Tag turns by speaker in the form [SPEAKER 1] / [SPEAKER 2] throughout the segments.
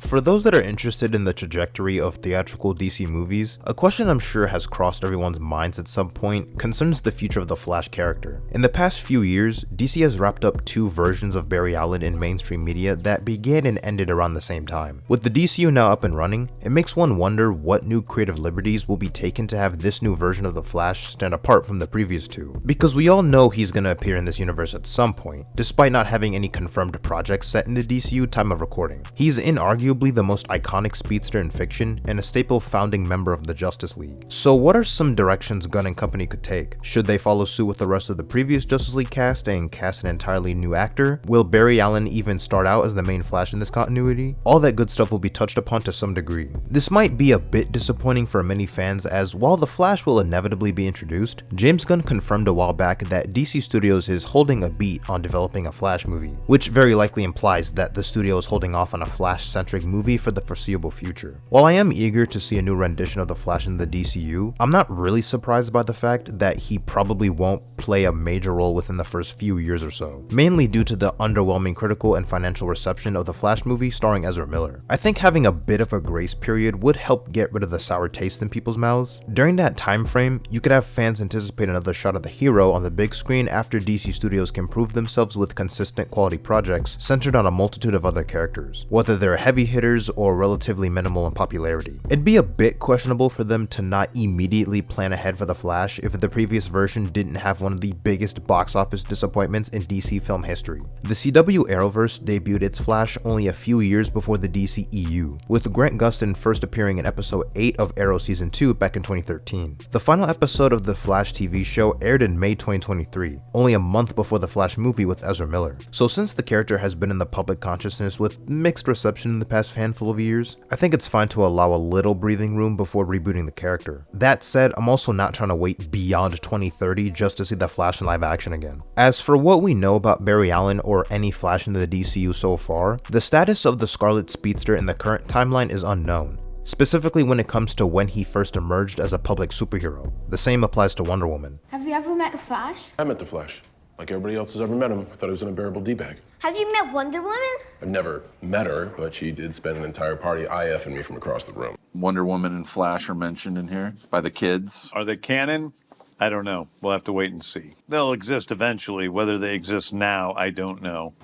[SPEAKER 1] For those that are interested in the trajectory of theatrical DC movies, a question I'm sure has crossed everyone's minds at some point concerns the future of the Flash character. In the past few years, DC has wrapped up 2 versions of Barry Allen in mainstream media that began and ended around the same time. With the DCU now up and running, it makes one wonder what new creative liberties will be taken to have this new version of the Flash stand apart from the previous 2. Because we all know he's gonna appear in this universe at some point, despite not having any confirmed projects set in the DCU time of recording. He's inarguably the most iconic speedster in fiction and a staple founding member of the Justice League. So what are some directions Gunn and company could take? Should they follow suit with the rest of the previous Justice League cast and cast an entirely new actor? Will Barry Allen even start out as the main Flash in this continuity? All that good stuff will be touched upon to some degree. This might be a bit disappointing for many fans, as while the Flash will inevitably be introduced, James Gunn confirmed a while back that DC Studios is holding a beat on developing a Flash movie, which very likely implies that the studio is holding off on a Flash-centric movie for the foreseeable future. While I am eager to see a new rendition of the Flash in the DCU, I'm not really surprised by the fact that he probably won't play a major role within the first few years or so, mainly due to the underwhelming critical and financial reception of the Flash movie starring Ezra Miller. I think having a bit of a grace period would help get rid of the sour taste in people's mouths. During that time frame, you could have fans anticipate another shot of the hero on the big screen after DC Studios can prove themselves with consistent quality projects centered on a multitude of other characters, whether they're heavy hitters or relatively minimal in popularity. It'd be a bit questionable for them to not immediately plan ahead for the Flash if the previous version didn't have one of the biggest box office disappointments in DC film history. The CW Arrowverse debuted its Flash only a few years before the DCEU, with Grant Gustin first appearing in episode 8 of Arrow Season 2 back in 2013. The final episode of the Flash TV show aired in May 2023, only a month before the Flash movie with Ezra Miller. So since the character has been in the public consciousness with mixed reception in the past handful of years, I think it's fine to allow a little breathing room before rebooting the character. That said, I'm also not trying to wait beyond 2030 just to see the Flash in live action again. As for what we know about Barry Allen or any Flash in the DCU so far, the status of the Scarlet Speedster in the current timeline is unknown, specifically when it comes to when he first emerged as a public superhero. The same applies to Wonder Woman.
[SPEAKER 2] Have you ever met the Flash?
[SPEAKER 3] I met the Flash. Like everybody else has ever met him. I thought he was an unbearable D-bag.
[SPEAKER 2] Have you met Wonder Woman?
[SPEAKER 3] I've never met her, but she did spend an entire party IFing me from across the room.
[SPEAKER 4] Wonder Woman and Flash are mentioned in here by the kids.
[SPEAKER 5] Are they canon? I don't know. We'll have to wait and see. They'll exist eventually. Whether they exist now, I don't know.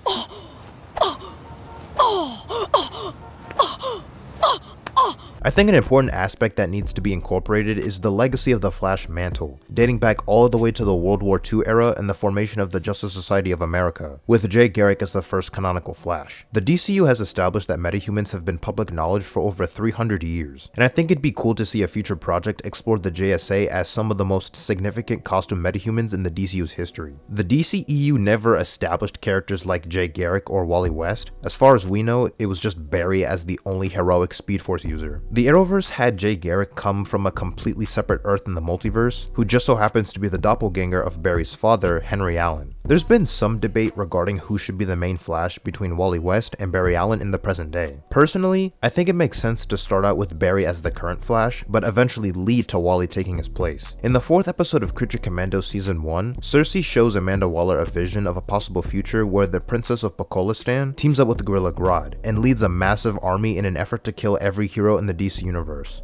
[SPEAKER 1] I think an important aspect that needs to be incorporated is the legacy of the Flash mantle, dating back all the way to the World War II era and the formation of the Justice Society of America, with Jay Garrick as the first canonical Flash. The DCU has established that metahumans have been public knowledge for over 300 years, and I think it'd be cool to see a future project explore the JSA as some of the most significant costume metahumans in the DCU's history. The DCEU never established characters like Jay Garrick or Wally West. As far as we know, it was just Barry as the only heroic Speed Force user. The Arrowverse had Jay Garrick come from a completely separate Earth in the multiverse, who just so happens to be the doppelganger of Barry's father, Henry Allen. There's been some debate regarding who should be the main Flash between Wally West and Barry Allen in the present day. Personally, I think it makes sense to start out with Barry as the current Flash, but eventually lead to Wally taking his place. In the 4th episode of Creature Commando Season 1, Cersei shows Amanda Waller a vision of a possible future where the Princess of Pokolistan teams up with Gorilla Grodd and leads a massive army in an effort to kill every hero in the DC universe.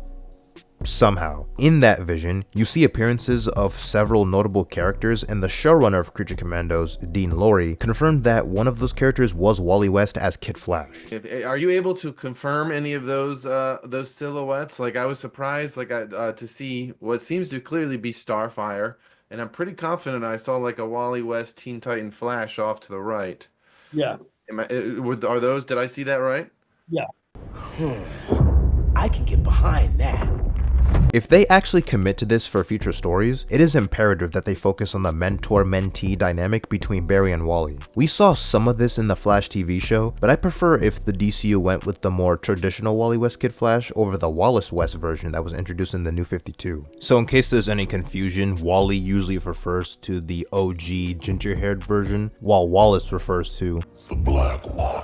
[SPEAKER 1] Somehow. In that vision, you see appearances of several notable characters, and the showrunner of Creature Commandos, Dean Lorey, confirmed that one of those characters was Wally West as Kid Flash.
[SPEAKER 6] Are you able to confirm any of those silhouettes? Like, I was surprised to see what seems to clearly be Starfire, and I'm pretty confident I saw like a Wally West Teen Titan Flash off to the right.
[SPEAKER 7] Yeah.
[SPEAKER 6] Are those? Did I see that right?
[SPEAKER 7] Yeah.
[SPEAKER 8] I can get behind that.
[SPEAKER 1] If they actually commit to this for future stories, it is imperative that they focus on the mentor-mentee dynamic between Barry and Wally. We saw some of this in the Flash TV show, but I prefer if the DCU went with the more traditional Wally West Kid Flash over the Wallace West version that was introduced in the New 52. So in case there's any confusion, Wally usually refers to the OG ginger-haired version, while Wallace refers to
[SPEAKER 9] the Black One.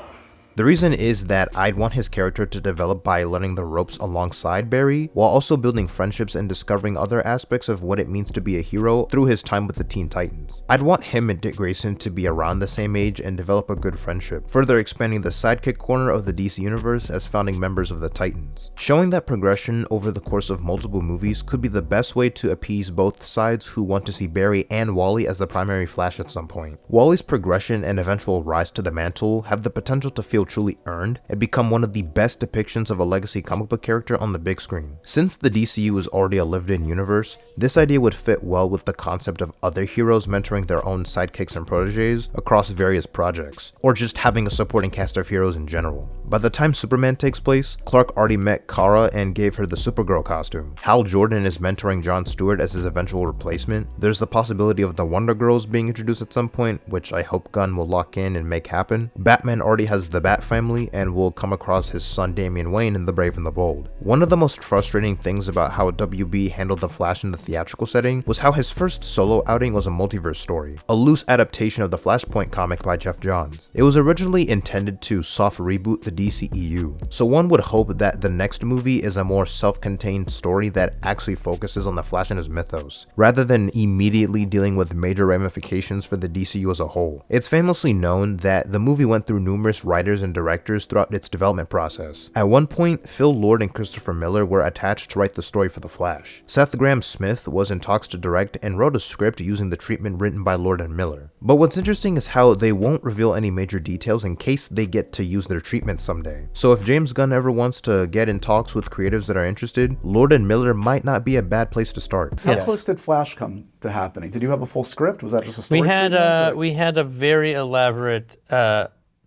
[SPEAKER 1] The reason is that I'd want his character to develop by learning the ropes alongside Barry, while also building friendships and discovering other aspects of what it means to be a hero through his time with the Teen Titans. I'd want him and Dick Grayson to be around the same age and develop a good friendship, further expanding the sidekick corner of the DC universe as founding members of the Titans. Showing that progression over the course of multiple movies could be the best way to appease both sides who want to see Barry and Wally as the primary Flash at some point. Wally's progression and eventual rise to the mantle have the potential to feel truly earned and become one of the best depictions of a legacy comic book character on the big screen. Since the DCU is already a lived-in universe, this idea would fit well with the concept of other heroes mentoring their own sidekicks and proteges across various projects, or just having a supporting cast of heroes in general. By the time Superman takes place, Clark already met Kara and gave her the Supergirl costume. Hal Jordan is mentoring Jon Stewart as his eventual replacement. There's the possibility of the Wonder Girls being introduced at some point, which I hope Gunn will lock in and make happen. Batman already has the Bat family and will come across his son Damian Wayne in The Brave and the Bold. One of the most frustrating things about how WB handled the Flash in the theatrical setting was how his first solo outing was a multiverse story, a loose adaptation of the Flashpoint comic by Jeff Johns. It was originally intended to soft reboot the DCEU, so one would hope that the next movie is a more self-contained story that actually focuses on the Flash and his mythos, rather than immediately dealing with major ramifications for the DCU as a whole. It's famously known that the movie went through numerous writers and directors throughout its development process. At one point, Phil Lord and Christopher Miller were attached to write the story for the Flash. Seth Grahame-Smith was in talks to direct and wrote a script using the treatment written by Lord and Miller. But what's interesting is how they won't reveal any major details in case they get to use their treatment someday. So if James Gunn ever wants to get in talks with creatives that are interested, Lord and Miller might not be a bad place to start.
[SPEAKER 7] How close did Flash come to happening? Did you have a full script? Was that just a story?
[SPEAKER 8] We had a very elaborate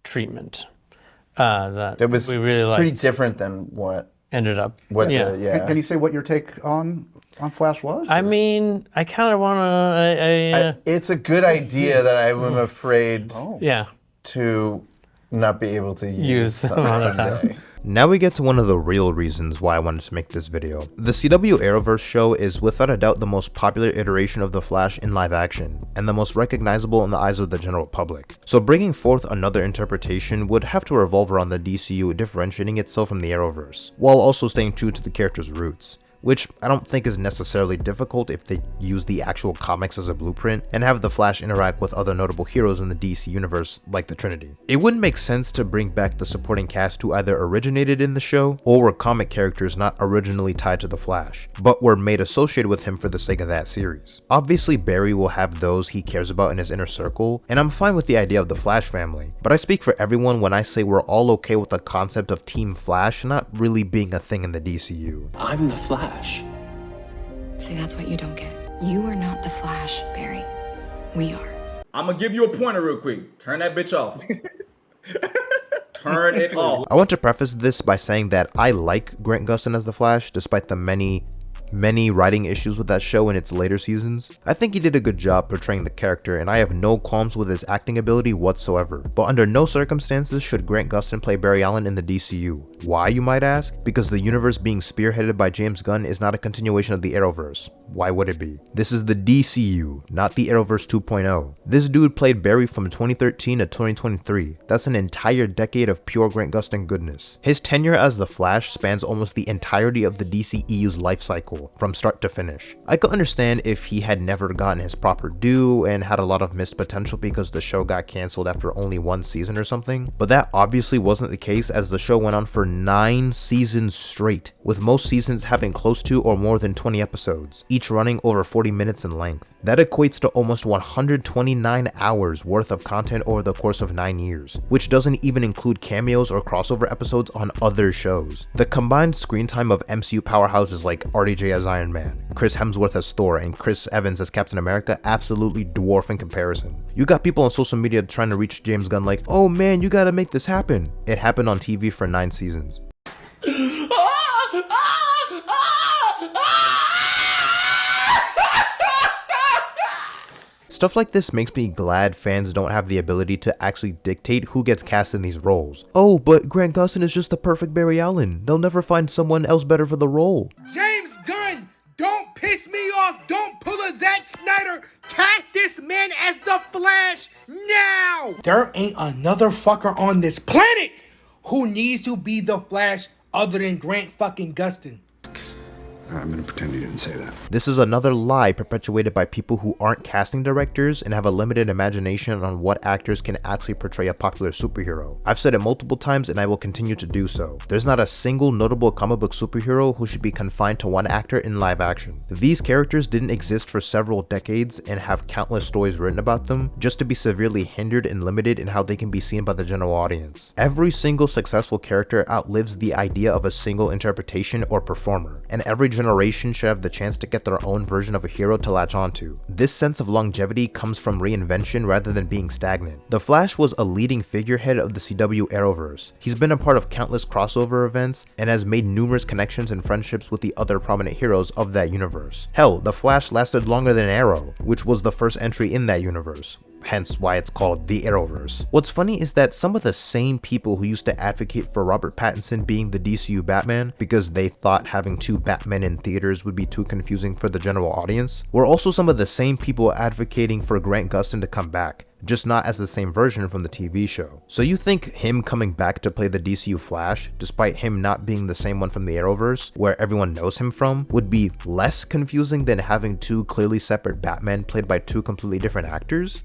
[SPEAKER 8] treatment that
[SPEAKER 9] it was
[SPEAKER 8] we really liked.
[SPEAKER 9] Pretty different than what
[SPEAKER 8] ended up.
[SPEAKER 7] Can you say what your take on Flash was?
[SPEAKER 8] I mean, I kind of want to.
[SPEAKER 9] It's a good idea that I'm afraid
[SPEAKER 8] to
[SPEAKER 9] not be able to use
[SPEAKER 8] someday.
[SPEAKER 1] Now we get to one of the real reasons why I wanted to make this video. The CW Arrowverse show is without a doubt the most popular iteration of The Flash in live action, and the most recognizable in the eyes of the general public. So bringing forth another interpretation would have to revolve around the DCU differentiating itself from the Arrowverse, while also staying true to the character's roots, which I don't think is necessarily difficult if they use the actual comics as a blueprint and have the Flash interact with other notable heroes in the DC universe like the Trinity. It wouldn't make sense to bring back the supporting cast who either originated in the show or were comic characters not originally tied to the Flash, but were made associated with him for the sake of that series. Obviously Barry will have those he cares about in his inner circle, and I'm fine with the idea of the Flash family, but I speak for everyone when I say we're all okay with the concept of Team Flash not really being a thing in the DCU.
[SPEAKER 10] I'm the Flash.
[SPEAKER 11] See, that's what you don't get. You are not the Flash, Barry. We are.
[SPEAKER 12] I'm gonna give you a pointer real quick. Turn that bitch off. Turn it off.
[SPEAKER 1] I want to preface this by saying that I like Grant Gustin as the Flash, despite the many writing issues with that show in its later seasons. I think he did a good job portraying the character, and I have no qualms with his acting ability whatsoever. But under no circumstances should Grant Gustin play Barry Allen in the DCU. Why, you might ask? Because the universe being spearheaded by James Gunn is not a continuation of the Arrowverse. Why would it be? This is the DCU, not the Arrowverse 2.0. This dude played Barry from 2013 to 2023. That's an entire decade of pure Grant Gustin goodness. His tenure as the Flash spans almost the entirety of the DCEU's life cycle, from start to finish. I could understand if he had never gotten his proper due and had a lot of missed potential because the show got cancelled after only one season or something, but that obviously wasn't the case as the show went on for 9 seasons straight, with most seasons having close to or more than 20 episodes, each running over 40 minutes in length. That equates to almost 129 hours worth of content over the course of 9 years, which doesn't even include cameos or crossover episodes on other shows. The combined screen time of MCU powerhouses like RDJ as Iron Man, Chris Hemsworth as Thor, and Chris Evans as Captain America absolutely dwarf in comparison. You got people on social media trying to reach James Gunn like, oh man, you gotta make this happen. It happened on TV for 9 seasons. Stuff like this makes me glad fans don't have the ability to actually dictate who gets cast in these roles. Oh, but Grant Gustin is just the perfect Barry Allen. They'll never find someone else better for the role.
[SPEAKER 13] James Gunn, don't piss me off. Don't pull a Zack Snyder. Cast this man as the Flash now. There ain't another fucker on this planet who needs to be the Flash other than Grant fucking Gustin?
[SPEAKER 10] I'm gonna pretend you didn't say that.
[SPEAKER 1] This is another lie perpetuated by people who aren't casting directors and have a limited imagination on what actors can actually portray a popular superhero. I've said it multiple times and I will continue to do so. There's not a single notable comic book superhero who should be confined to one actor in live action. These characters didn't exist for several decades and have countless stories written about them just to be severely hindered and limited in how they can be seen by the general audience. Every single successful character outlives the idea of a single interpretation or performer, and every generation should have the chance to get their own version of a hero to latch onto. This sense of longevity comes from reinvention rather than being stagnant. The Flash was a leading figurehead of the CW Arrowverse. He's been a part of countless crossover events and has made numerous connections and friendships with the other prominent heroes of that universe. Hell, the Flash lasted longer than Arrow, which was the first entry in that universe. Hence why it's called the Arrowverse. What's funny is that some of the same people who used to advocate for Robert Pattinson being the DCU Batman because they thought having two Batmen in theaters would be too confusing for the general audience were also some of the same people advocating for Grant Gustin to come back, just not as the same version from the TV show. So you think him coming back to play the DCU Flash, despite him not being the same one from the Arrowverse, where everyone knows him from, would be less confusing than having two clearly separate Batmen played by two completely different actors?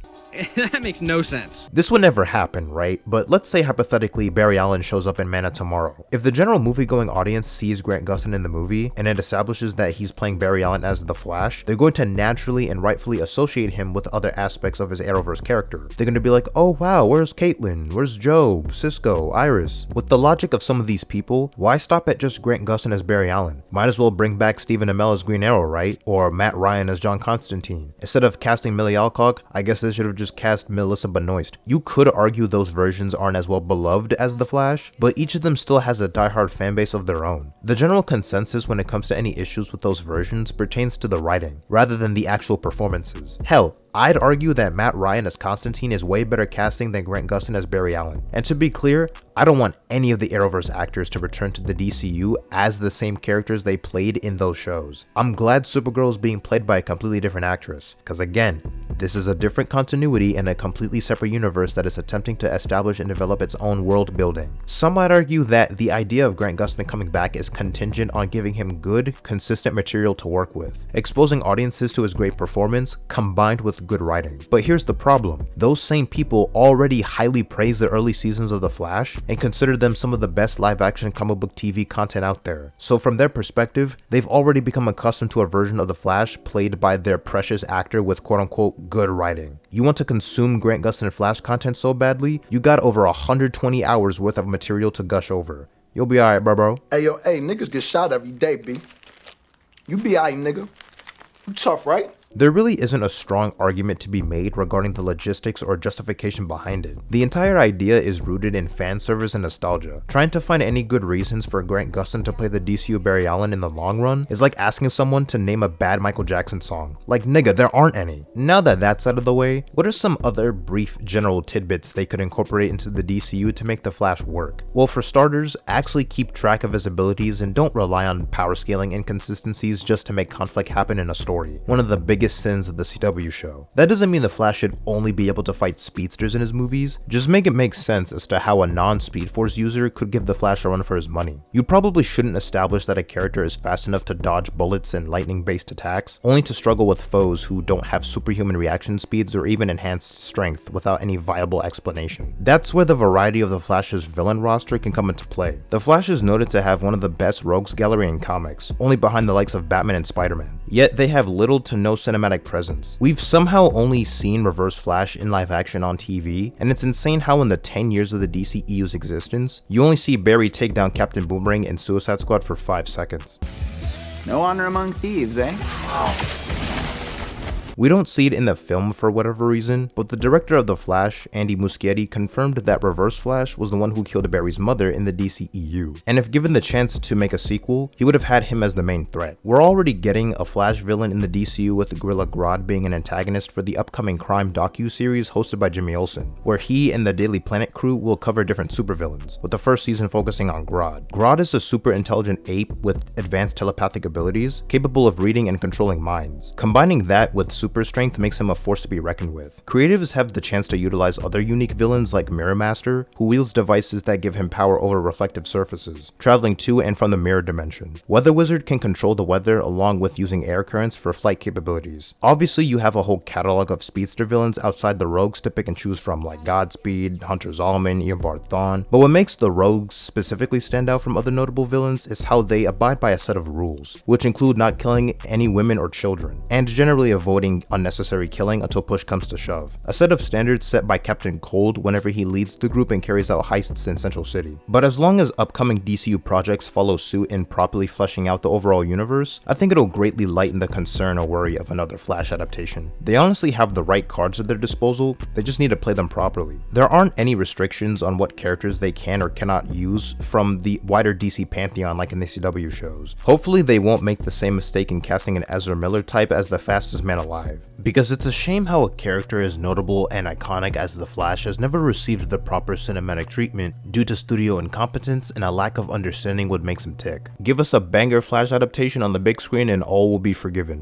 [SPEAKER 14] That makes no sense.
[SPEAKER 1] This would never happen, right? But let's say hypothetically Barry Allen shows up in Man of Tomorrow. If the general movie-going audience sees Grant Gustin in the movie, and it establishes that he's playing Barry Allen as the Flash, they're going to naturally and rightfully associate him with other aspects of his Arrowverse character. They're going to be like, oh wow, where's Caitlin? Where's Job, Cisco, Iris? With the logic of some of these people, why stop at just Grant Gustin as Barry Allen? Might as well bring back Stephen Amell as Green Arrow, right? Or Matt Ryan as John Constantine. Instead of casting Millie Alcock, I guess they should have just cast Melissa Benoist. You could argue those versions aren't as well beloved as The Flash, but each of them still has a diehard fanbase of their own. The general consensus when it comes to any issues with those versions pertains to the writing, rather than the actual performances. Hell, I'd argue that Matt Ryan as Constantine is way better casting than Grant Gustin as Barry Allen. And to be clear, I don't want any of the Arrowverse actors to return to the DCU as the same characters they played in those shows. I'm glad Supergirl is being played by a completely different actress, because again, this is a different continuity and a completely separate universe that is attempting to establish and develop its own world building. Some might argue that the idea of Grant Gustin coming back is contingent on giving him good, consistent material to work with, exposing audiences to his great performance combined with good writing. But here's the problem. Those same people already highly praise the early seasons of The Flash and consider them some of the best live-action comic book TV content out there. So from their perspective, they've already become accustomed to a version of The Flash played by their precious actor with quote-unquote good writing. You want to consume Grant Gustin Flash content so badly, you got over 120 hours worth of material to gush over. You'll be alright, bro.
[SPEAKER 15] Hey, yo, hey, niggas get shot every day, B. You be alright, nigga. You tough, right?
[SPEAKER 1] There really isn't a strong argument to be made regarding the logistics or justification behind it. The entire idea is rooted in fan service and nostalgia. Trying to find any good reasons for Grant Gustin to play the DCU Barry Allen in the long run is like asking someone to name a bad Michael Jackson song. Like, nigga, there aren't any. Now that that's out of the way, what are some other brief general tidbits they could incorporate into the DCU to make the Flash work? Well, for starters, actually keep track of his abilities and don't rely on power scaling inconsistencies just to make conflict happen in a story. One of the biggest sins of the CW show. That doesn't mean the Flash should only be able to fight speedsters in his movies, just make it make sense as to how a non-Speed Force user could give the Flash a run for his money. You probably shouldn't establish that a character is fast enough to dodge bullets and lightning-based attacks, only to struggle with foes who don't have superhuman reaction speeds or even enhanced strength without any viable explanation. That's where the variety of the Flash's villain roster can come into play. The Flash is noted to have one of the best rogues gallery in comics, only behind the likes of Batman and Spider-Man. Yet they have little to no cinematic presence. We've somehow only seen Reverse Flash in live action on TV, and it's insane how in the 10 years of the DCEU's existence, you only see Barry take down Captain Boomerang and Suicide Squad for 5 seconds.
[SPEAKER 16] No honor among thieves, eh?
[SPEAKER 1] We don't see it in the film for whatever reason, but the director of The Flash, Andy Muschietti, confirmed that Reverse Flash was the one who killed Barry's mother in the DCEU, and if given the chance to make a sequel, he would have had him as the main threat. We're already getting a Flash villain in the DCU with Gorilla Grodd being an antagonist for the upcoming crime docu-series hosted by Jimmy Olsen, where he and the Daily Planet crew will cover different supervillains, with the first season focusing on Grodd. Grodd is a super intelligent ape with advanced telepathic abilities, capable of reading and controlling minds. Combining that with super strength makes him a force to be reckoned with. Creatives have the chance to utilize other unique villains like Mirror Master, who wields devices that give him power over reflective surfaces, traveling to and from the mirror dimension. Weather Wizard can control the weather along with using air currents for flight capabilities. Obviously, you have a whole catalog of speedster villains outside the rogues to pick and choose from, like Godspeed, Hunter Zolomon, Eobard Thawne, but what makes the rogues specifically stand out from other notable villains is how they abide by a set of rules, which include not killing any women or children, and generally avoiding unnecessary killing until push comes to shove. A set of standards set by Captain Cold whenever he leads the group and carries out heists in Central City. But as long as upcoming DCU projects follow suit in properly fleshing out the overall universe, I think it'll greatly lighten the concern or worry of another Flash adaptation. They honestly have the right cards at their disposal, they just need to play them properly. There aren't any restrictions on what characters they can or cannot use from the wider DC pantheon like in the CW shows. Hopefully they won't make the same mistake in casting an Ezra Miller type as the fastest man alive, because it's a shame how a character as notable and iconic as the Flash has never received the proper cinematic treatment due to studio incompetence and a lack of understanding what makes him tick. Give us a banger Flash adaptation on the big screen and all will be forgiven.